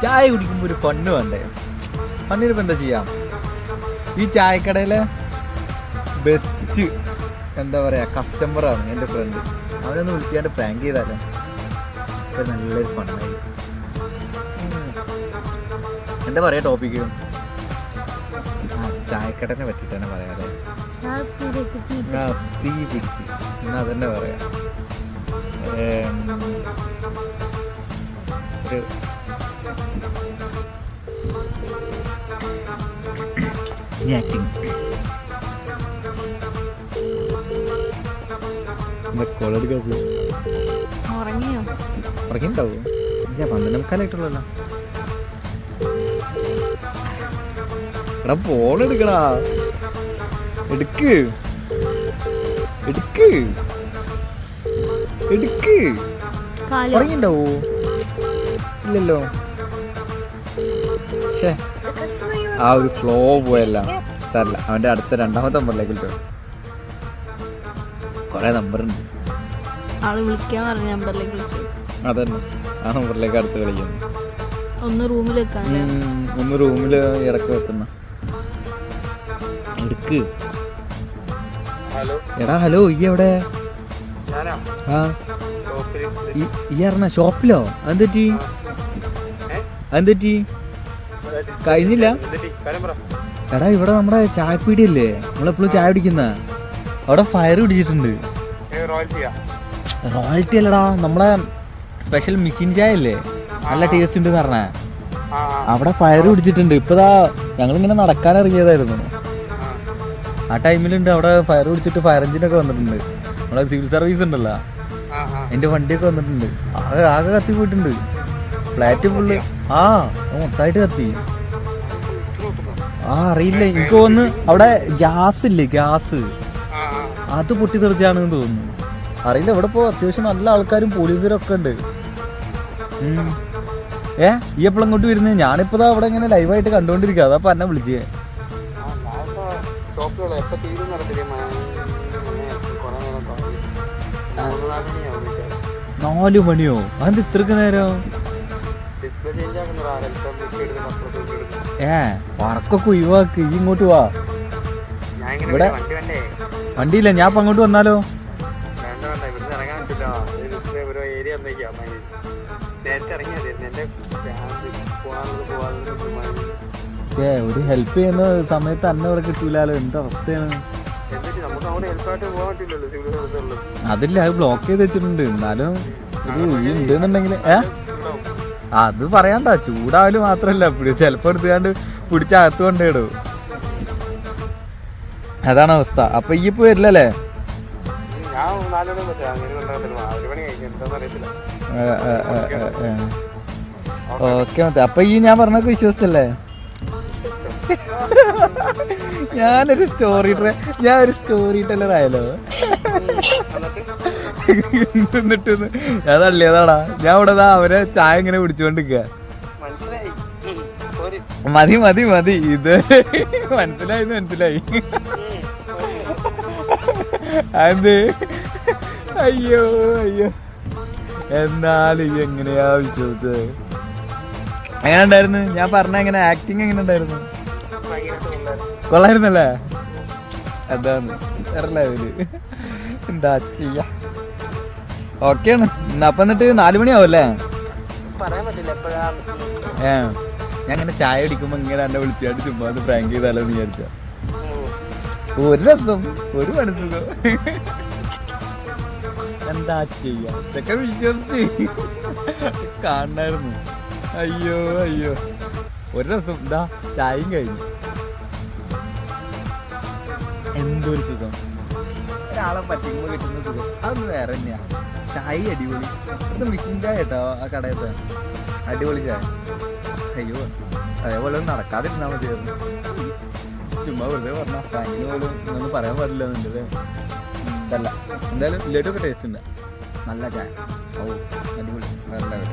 ചായ കുടിക്കുമ്പോൾ ഒരു ഫണ്ണ് വേണ്ടേ? ഫണ്ണിനിപ്പോൾ എന്താ ചെയ്യാം? ഈ ചായക്കടയിലെ ബെസ്റ്റ് എന്താ പറയുക കസ്റ്റമറാണ് എൻ്റെ ഫ്രണ്ട്. അവനൊന്ന് വിളിച്ചാണ്ട് പ്രാങ്ക് ചെയ്താലോ? നല്ലൊരു ഫണ്ണായി. എന്താ പറയാ ടോപ്പിക്ക്? ചായക്കടനെ പറ്റിട്ട് തന്നെ പറയാല്ലേ? തീ പിടിച്ച് എന്നാ അതന്നെ പറയാം. ഒരു ആക്ടിങ് ഉറങ്ങിണ്ടാവും. ഞാൻ 12:45 എടാ ഫോൺ എടുക്കടാ, എടുക്ക് എടുക്ക് എടുക്ക്. ഉറങ്ങിണ്ടാവോ? ഇല്ലല്ലോ. ആ ഒരു ഫ്ലോ പോയല്ല സാരല്ല. അവൻ്റെ അടുത്ത രണ്ടാമത്തെ നമ്പറിലേക്ക് വിളിച്ചോ. കൊറേ നമ്പറുണ്ട്. അതന്നെ ആ നമ്പറിലേക്ക് അടുത്ത് കളിക്കുന്നു. ഒന്ന് റൂമിൽ ഇടക്ക് വെക്കുന്ന. എടുക്ക്. എടാ ഹലോ, ഈ എവിടെ? ആ ഈ അറിഞ്ഞ ഷോപ്പിലോ? അതെന്തെറ്റി കഴിഞ്ഞില്ല? എടാ ഇവിടെ നമ്മുടെ ചായപ്പീടിയല്ലേ, നമ്മളെപ്പോഴും ചായ പിടിക്കുന്ന അവിടെ ഫയർ പിടിച്ചിട്ടുണ്ട്. റോയൽറ്റി അല്ലടാ, നമ്മളെ സ്പെഷ്യൽ മെഷീൻ ചായ അല്ലേ, നല്ല ടേസ്റ്റ് ഉണ്ട് എന്ന് പറഞ്ഞ അവിടെ ഫയർ പിടിച്ചിട്ടുണ്ട്. ഇപ്പതാ ഞങ്ങളിങ്ങനെ നടക്കാൻ ഇറങ്ങിയതായിരുന്നു. ആ ടൈമിലുണ്ട് അവിടെ ഫയർ പിടിച്ചിട്ട് ഫയർ എഞ്ചിനൊക്കെ വന്നിട്ടുണ്ട്. നമ്മളെ സിവിൽ സർവീസ് ഉണ്ടല്ലോ, എൻ്റെ വണ്ടിയൊക്കെ വന്നിട്ടുണ്ട്. ആകെ കത്തി പോയിട്ടുണ്ട്. ഫ്ലാറ്റ് ഫുള്ള് മൊത്തമായിട്ട് കത്തി. അറിയില്ല, എനിക്ക് തോന്നുന്നു അവിടെ ഗ്യാസ് ഇല്ലേ, ഗ്യാസ് അത് പൊട്ടിത്തെറിച്ചാണെന്ന് തോന്നുന്നു. അറിയില്ല. ഇവിടെ ഇപ്പോൾ അത്യാവശ്യം നല്ല ആൾക്കാരും പോലീസുകാരൊക്കെ ഉണ്ട്. ഈ എപ്പോഴും അങ്ങോട്ട് വരുന്നത്? ഞാനിപ്പോ അവിടെ ഇങ്ങനെ ലൈവായിട്ട് കണ്ടുകൊണ്ടിരിക്കുക. അതപ്പോ എന്നെ വിളിച്ചേ. 4 മണിയോ? അതെന്ത് ഇത്രക്ക് നേരം? വർക്കൊക്കെ ഒഴിവാക്ക്, ഈ ഇങ്ങോട്ട് വാ. ഇവിടെ വണ്ടിയില്ല, ഞാൻ ഇപ്പൊ അങ്ങോട്ട് വന്നാലോ? ഒരു ഹെൽപ്പ് ചെയ്യുന്ന സമയത്ത് അന്നെ ഇവിടെ കിട്ടൂലോ. എന്താ അവസ്ഥയാണ്? അതില്ല, അത് ബ്ലോക്ക് ചെയ്ത് വെച്ചിട്ടുണ്ട്. എന്നാലും ഒരു ഉണ്ടെന്നുണ്ടെങ്കിൽ അത് പറയാണ്ട. ചൂടാവല് മാത്രല്ല, ചിലപ്പോ എടുത്തുകൊണ്ട് പിടിച്ചകത്ത് കൊണ്ടേടൂ. അതാണ് അവസ്ഥ. അപ്പൊ ഈ ഇപ്പൊ വരില്ലല്ലേ? ഓക്കെ മതി. അപ്പൊ ഈ ഞാൻ പറഞ്ഞൊക്കെ വിശ്വസിച്ചല്ലേ? ഞാനൊരു സ്റ്റോറി ടെല്ലർ ആയാലോ? എന്നിട്ട് ഞാൻ തള്ളിയതാടാ. ഞാൻ ഇവിടെ അവരെ ചായ ഇങ്ങനെ പിടിച്ചോണ്ടിരിക്ക. മതി മതി മതി, ഇത് മനസ്സിലായി. അത് അയ്യോ എന്നാലും എങ്ങനെയാ വിശ്വസിച്ചത്? എങ്ങനെ ഉണ്ടായിരുന്നു? ഞാൻ പറഞ്ഞ എങ്ങനെ ആക്ടിങ് എങ്ങനെ ഉണ്ടായിരുന്നു? കൊള്ളായിരുന്നല്ലേ? അതാണ് എന്താ ചെയ്യാ. ഓക്കെയാണ്. അപ്പൊ എന്നിട്ട് 4 മണിയാവല്ലേ? ഞാൻ ഇങ്ങനെ ചായ കുടിക്കുമ്പോ ഇങ്ങനെ എന്നെ വിളിച്ചാണ്ട് ചുമ്മാ അത് പ്രാങ്ക് ചെയ്താലോ എന്ന് വിചാരിച്ച. ഒരു രസം, ഒരു മനസ്സുഖം. എന്താ ചെയ്യാ, ഇതൊക്കെ വിശ്വസിച്ച് കാണായിരുന്നു. അയ്യോ ഒരു രസം. എന്താ ചായയും കഴിഞ്ഞു. എന്തൊരു സുഖം, ഒരാളെ പറ്റിക്കുമ്പോ കിട്ടുന്ന സുഖം അതൊന്നും വേറെ തന്നെയാ. ചായ അടിപൊളി. ഇത് മെഷീൻ ചായ കേട്ടോ, ആ കടയത്തെ അടിപൊളി ചായ. അയ്യോ, അതേപോലെ നടക്കാതിരുന്നാ മതിയായിരുന്നു. ചുമ്മാ വെറുതെ പറഞ്ഞ പ്രാങ്കിന് പോലും ഒന്നും പറയാൻ പാടില്ല എന്നുണ്ടല്ലേ. ഇതല്ല, എന്തായാലും ഇല്ലേറ്റൊക്കെ ടേസ്റ്റ് ഉണ്ട്. നല്ല ചായ. ഓ അടിപൊളി, വേറെ ലെവൽ.